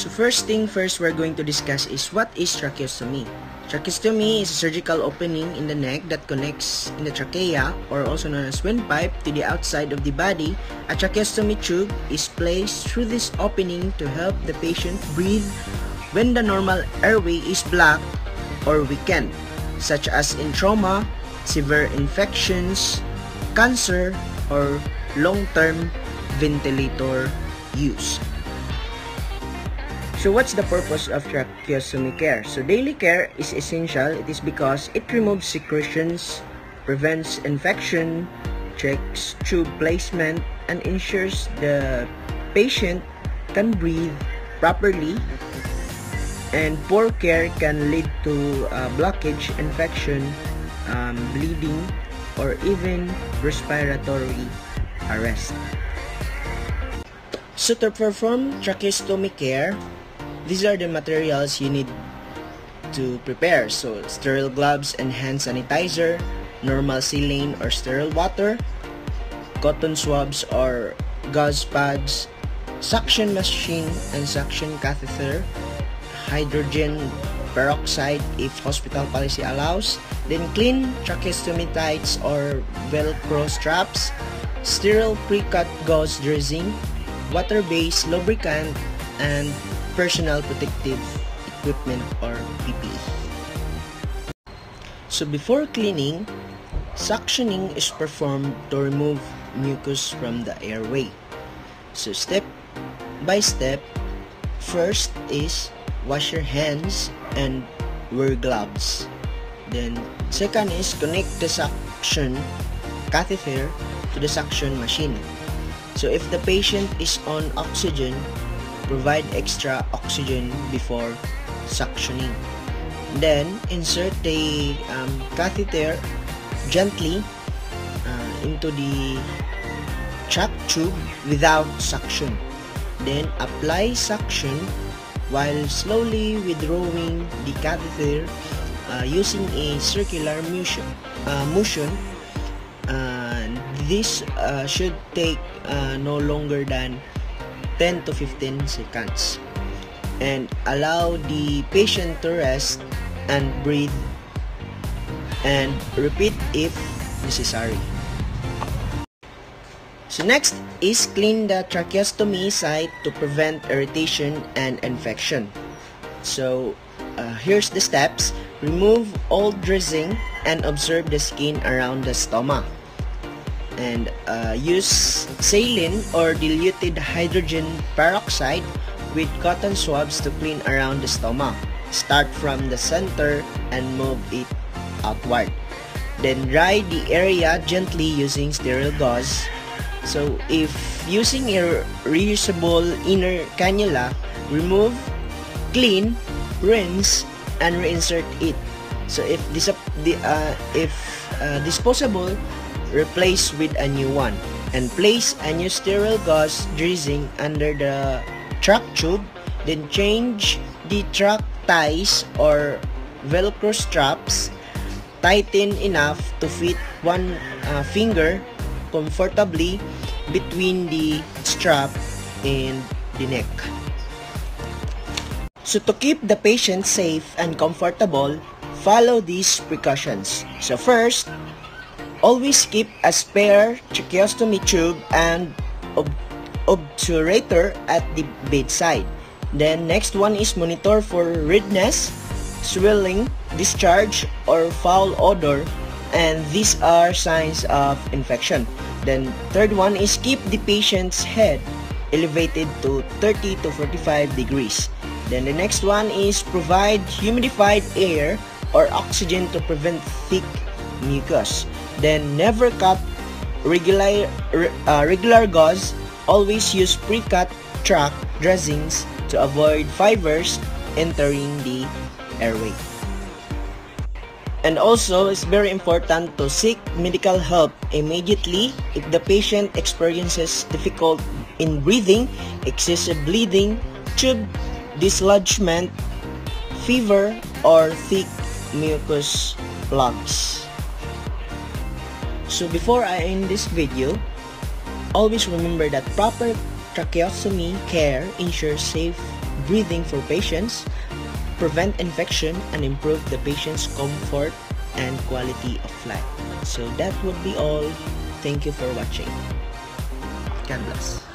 So first thing first we're going to discuss is what is tracheostomy. Tracheostomy is a surgical opening in the neck that connects in the trachea, or also known as windpipe, to the outside of the body. A tracheostomy tube is placed through this opening to help the patient breathe when the normal airway is blocked or weakened, such as in trauma, severe infections, cancer, or long-term ventilator use. So what's the purpose of tracheostomy care? So daily care is essential. It is because it removes secretions, prevents infection, checks tube placement, and ensures the patient can breathe properly. And poor care can lead to blockage, infection, bleeding, or even respiratory arrest. So to perform tracheostomy care, these are the materials you need to prepare. So sterile gloves and hand sanitizer, normal saline or sterile water, cotton swabs or gauze pads, suction machine and suction catheter, hydrogen peroxide if hospital policy allows, then clean tracheostomy tights or velcro straps, sterile pre-cut gauze dressing, water-based lubricant, and personal protective equipment or PPE. So before cleaning, suctioning is performed to remove mucus from the airway. So step by step, first is wash your hands and wear gloves. Then second is connect the suction catheter to the suction machine. So if the patient is on oxygen, provide extra oxygen before suctioning. Then insert the catheter gently into the tract tube without suction. Then apply suction while slowly withdrawing the catheter using a circular motion. This should take no longer than 10 to 15 seconds, and allow the patient to rest and breathe, and repeat if necessary. So next is clean the tracheostomy site to prevent irritation and infection. So here's the steps. Remove all dressing and observe the skin around the stomach. And use saline or diluted hydrogen peroxide with cotton swabs to clean around the stomach. Start from the center and move it outward. Then dry the area gently using sterile gauze. So if using a reusable inner cannula, remove, clean, rinse, and reinsert it. So if disposable, replace with a new one, and place a new sterile gauze dressing under the tract tube. Then change the tract ties or velcro straps. Tighten enough to fit one finger comfortably between the strap and the neck. So to keep the patient safe and comfortable, follow these precautions. So first, always keep a spare tracheostomy tube and obturator at the bedside. Then next one is monitor for redness, swelling, discharge, or foul odor, and these are signs of infection. Then third one is keep the patient's head elevated to 30 to 45 degrees. Then the next one is provide humidified air or oxygen to prevent thick mucus. Then never cut regular gauze. Always use pre-cut tract dressings to avoid fibers entering the airway. And also, it's very important to seek medical help immediately if the patient experiences difficulty in breathing, excessive bleeding, tube dislodgement, fever, or thick mucus plugs. So before I end this video, always remember that proper tracheostomy care ensures safe breathing for patients, prevent infection, and improve the patient's comfort and quality of life. So that would be all. Thank you for watching. God bless.